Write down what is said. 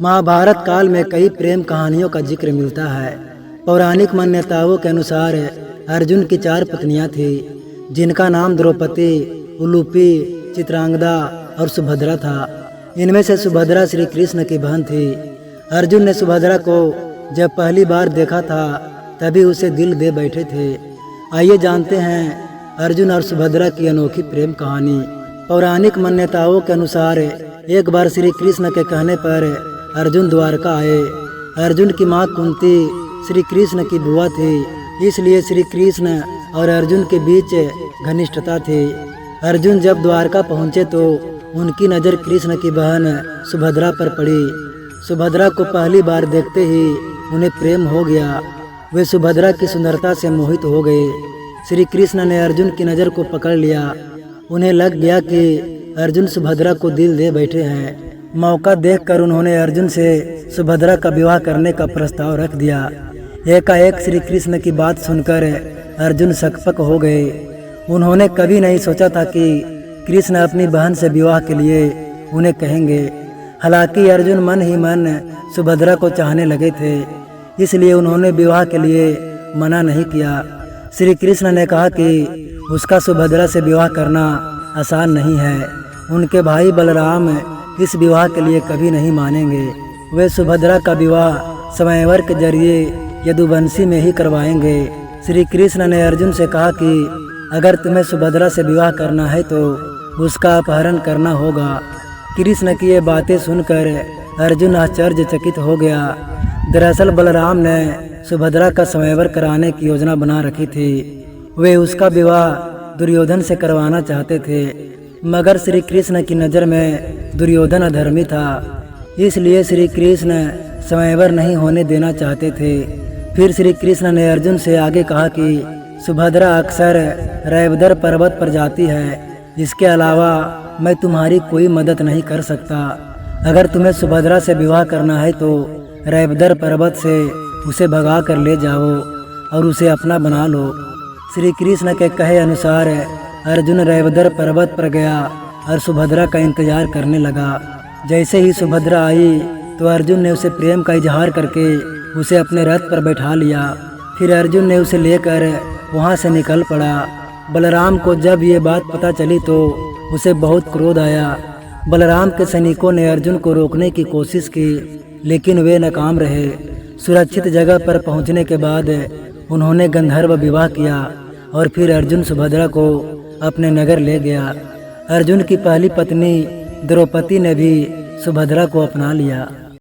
महाभारत काल में कई प्रेम कहानियों का जिक्र मिलता है। पौराणिक मान्यताओं के अनुसार अर्जुन की 4 पत्नियां थीं, जिनका नाम द्रौपदी, उलूपी, चित्रांगदा और सुभद्रा था। इनमें से सुभद्रा श्री कृष्ण की बहन थी। अर्जुन ने सुभद्रा को जब पहली बार देखा था तभी उसे दिल दे बैठे थे। आइए जानते हैं अर्जुन और सुभद्रा की अनोखी प्रेम कहानी। पौराणिक मान्यताओं के अनुसार एक बार श्री कृष्ण के कहने पर अर्जुन द्वारका आए। अर्जुन की माँ कुंती श्री कृष्ण की बुआ थी, इसलिए श्री कृष्ण और अर्जुन के बीच घनिष्ठता थी। अर्जुन जब द्वारका पहुँचे तो उनकी नज़र कृष्ण की बहन सुभद्रा पर पड़ी। सुभद्रा को पहली बार देखते ही उन्हें प्रेम हो गया। वे सुभद्रा की सुंदरता से मोहित हो गए। श्री कृष्ण ने अर्जुन की नज़र को पकड़ लिया। उन्हें लग गया कि अर्जुन सुभद्रा को दिल दे बैठे हैं। मौका देखकर उन्होंने अर्जुन से सुभद्रा का विवाह करने का प्रस्ताव रख दिया। एकाएक श्री कृष्ण की बात सुनकर अर्जुन सकपक हो गए। उन्होंने कभी नहीं सोचा था कि कृष्ण अपनी बहन से विवाह के लिए उन्हें कहेंगे। हालांकि अर्जुन मन ही मन सुभद्रा को चाहने लगे थे, इसलिए उन्होंने विवाह के लिए मना नहीं किया। श्री कृष्ण ने कहा कि उसका सुभद्रा से विवाह करना आसान नहीं है। उनके भाई बलराम इस विवाह के लिए कभी नहीं मानेंगे। वे सुभद्रा का विवाह स्वयंवर के जरिए यदुवंशी में ही करवाएंगे। श्री कृष्ण ने अर्जुन से कहा कि अगर तुम्हें सुभद्रा से विवाह करना है तो उसका अपहरण करना होगा। कृष्ण की ये बातें सुनकर अर्जुन आश्चर्यचकित हो गया। दरअसल बलराम ने सुभद्रा का स्वयंवर कराने की योजना बना रखी थी। वे उसका विवाह दुर्योधन से करवाना चाहते थे, मगर श्री कृष्ण की नज़र में दुर्योधन अधर्मी था, इसलिए श्री कृष्ण स्वयंवर नहीं होने देना चाहते थे। फिर श्री कृष्ण ने अर्जुन से आगे कहा कि सुभद्रा अक्सर रैवदर पर्वत पर जाती है। इसके अलावा मैं तुम्हारी कोई मदद नहीं कर सकता। अगर तुम्हें सुभद्रा से विवाह करना है तो रैवदर पर्वत से उसे भगा कर ले जाओ और उसे अपना बना लो। श्री कृष्ण के कहे अनुसार अर्जुन रैवदर पर्वत पर गया और सुभद्रा का इंतजार करने लगा। जैसे ही सुभद्रा आई तो अर्जुन ने उसे प्रेम का इजहार करके उसे अपने रथ पर बैठा लिया। फिर अर्जुन ने उसे लेकर वहां से निकल पड़ा। बलराम को जब ये बात पता चली तो उसे बहुत क्रोध आया। बलराम के सैनिकों ने अर्जुन को रोकने की कोशिश की, लेकिन वे नाकाम रहे। सुरक्षित जगह पर पहुंचने के बाद उन्होंने गंधर्व विवाह किया और फिर अर्जुन सुभद्रा को अपने नगर ले गया। अर्जुन की पहली पत्नी द्रौपदी ने भी सुभद्रा को अपना लिया।